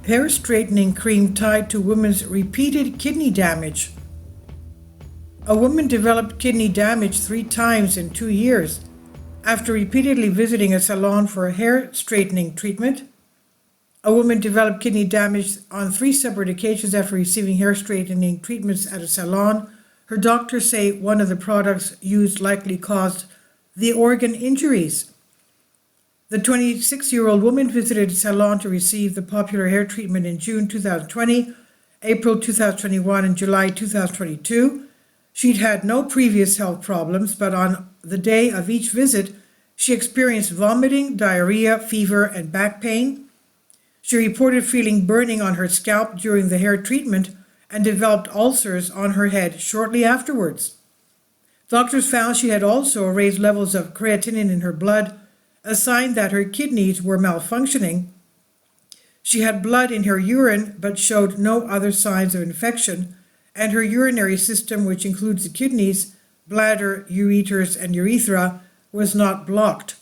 Hair straightening cream tied to woman's repeated kidney damage. A woman developed kidney damage 3 times in 2 years after repeatedly visiting a salon for a hair straightening treatment. A woman developed kidney damage on 3 separate occasions after receiving hair straightening treatments at a salon. Her doctors say one of the products used likely caused the organ injuries. The 26-year-old woman visited a salon to receive the popular hair treatment in June 2020, April 2021, and July 2022. She'd had no previous health problems, but on the day of each visit, she experienced vomiting, diarrhea, fever, and back pain. She reported feeling burning on her scalp during the hair treatment and developed ulcers on her head shortly afterwards. Doctors found she had also raised levels of creatinine in her blood, a sign that her kidneys were malfunctioning. She had blood in her urine but showed no other signs of infection, and her urinary system, which includes the kidneys, bladder, ureters, and urethra, was not blocked,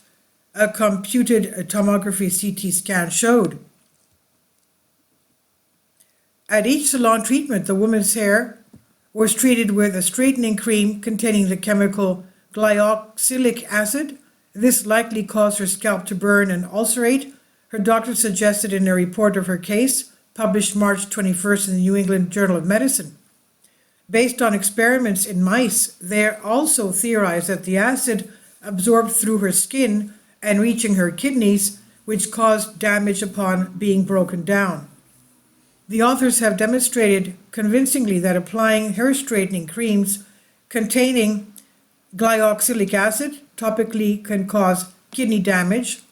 a computed tomography CT scan showed. At each salon treatment, the woman's hair was treated with a straightening cream containing the chemical glyoxylic acid. This likely caused her scalp to burn and ulcerate, her doctor suggested in a report of her case, published March 21st in the New England Journal of Medicine. Based on experiments in mice, they also theorized that the acid absorbed through her skin and reaching her kidneys, which caused damage upon being broken down. The authors have demonstrated convincingly that applying hair straightening creams containing glyoxylic acid topically can cause kidney damage.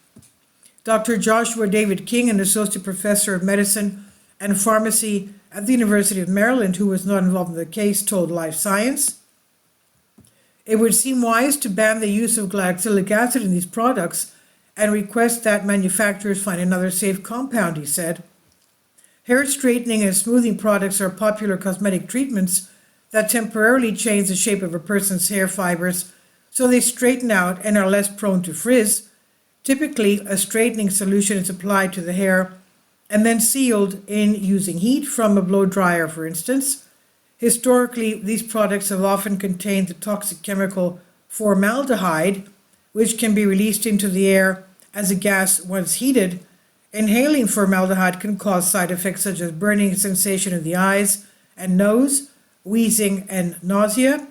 Dr. Joshua David King, an associate professor of medicine and pharmacy at the University of Maryland, who was not involved in the case, told Life Science, "It would seem wise to ban the use of glyoxylic acid in these products and request that manufacturers find another safe compound," he said. Hair straightening and smoothing products are popular cosmetic treatments that temporarily change the shape of a person's hair fibers so they straighten out and are less prone to frizz. Typically, a straightening solution is applied to the hair and then sealed in using heat from a blow dryer, for instance. Historically, these products have often contained the toxic chemical formaldehyde, which can be released into the air as a gas once heated. Inhaling formaldehyde can cause side effects such as burning sensation in the eyes and nose, wheezing, and nausea.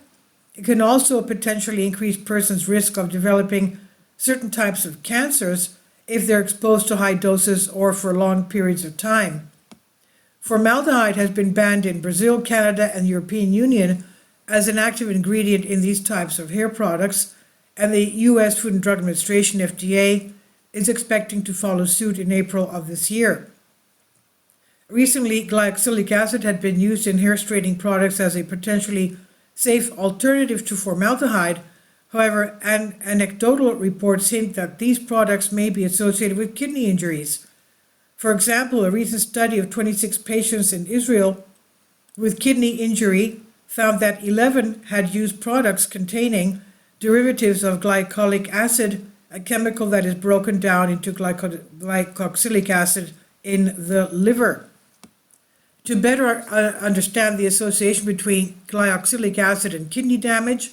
It can also potentially increase persons' risk of developing certain types of cancers if they're exposed to high doses or for long periods of time. Formaldehyde has been banned in Brazil, Canada, and the European Union as an active ingredient in these types of hair products, and the U.S. Food and Drug Administration, FDA, is expecting to follow suit in April of this year. Recently, glyoxylic acid had been used in hair straightening products as a potentially safe alternative to formaldehyde. However, anecdotal reports hint that these products may be associated with kidney injuries. For example, a recent study of 26 patients in Israel with kidney injury found that 11 had used products containing derivatives of glycolic acid, a chemical that is broken down into glycoxylic acid in the liver. To better understand the association between glyoxylic acid and kidney damage,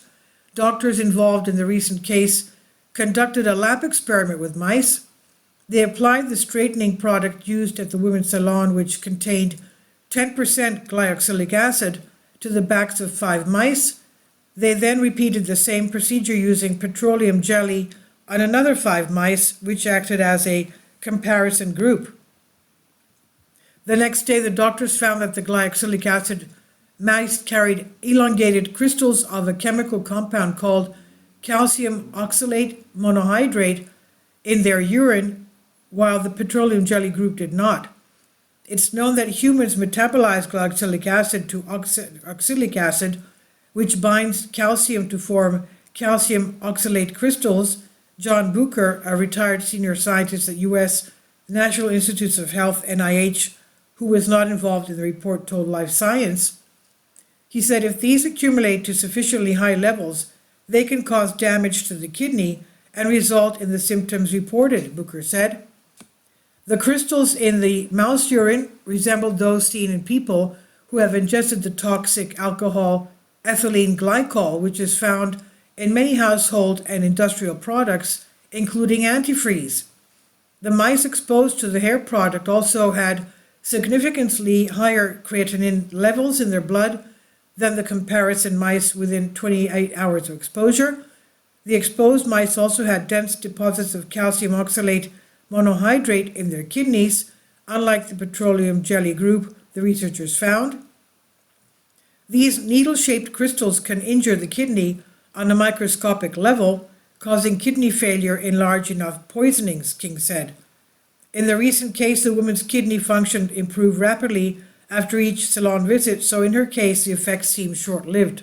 doctors involved in the recent case conducted a lab experiment with mice. They applied the straightening product used at the women's salon, which contained 10% glyoxylic acid, to the backs of 5 mice. They then repeated the same procedure using petroleum jelly on another 5 mice, which acted as a comparison group. The next day, the doctors found that the glyoxylic acid mice carried elongated crystals of a chemical compound called calcium oxalate monohydrate in their urine, while the petroleum jelly group did not. It's known that humans metabolize glycolic acid to oxalic acid, which binds calcium to form calcium oxalate crystals. John Bucher, a retired senior scientist at U.S. National Institutes of Health, NIH, who was not involved in the report, told Life Science. He said if these accumulate to sufficiently high levels, they can cause damage to the kidney and result in the symptoms reported, Bucher said. The crystals in the mouse urine resembled those seen in people who have ingested the toxic alcohol ethylene glycol, which is found in many household and industrial products, including antifreeze. The mice exposed to the hair product also had significantly higher creatinine levels in their blood than the comparison mice within 28 hours of exposure. The exposed mice also had dense deposits of calcium oxalate monohydrate in their kidneys, unlike the petroleum jelly group, the researchers found. These needle-shaped crystals can injure the kidney on a microscopic level, causing kidney failure in large enough poisonings, King said. In the recent case, the woman's kidney function improved rapidly after each salon visit, so in her case, the effects seemed short-lived.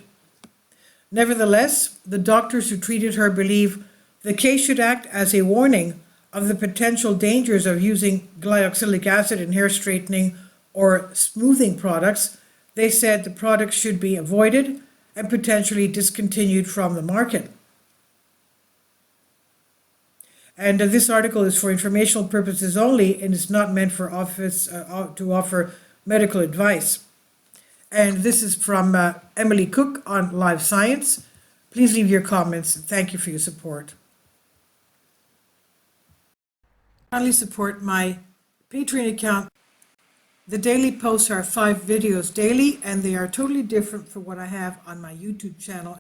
Nevertheless, the doctors who treated her believe the case should act as a warning of the potential dangers of using glyoxylic acid in hair straightening or smoothing products. They said the products should be avoided and potentially discontinued from the market. And this article is for informational purposes only and is not meant for to offer medical advice. And this is from Emily Cook on Live Science. Please leave your comments. Thank you for your support. Kindly support my Patreon account. The daily posts are 5 videos daily, and they are totally different from what I have on my YouTube channel.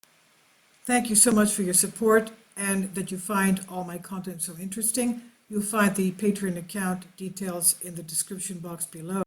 Thank you so much for your support and that you find all my content so interesting. You'll find the Patreon account details in the description box below.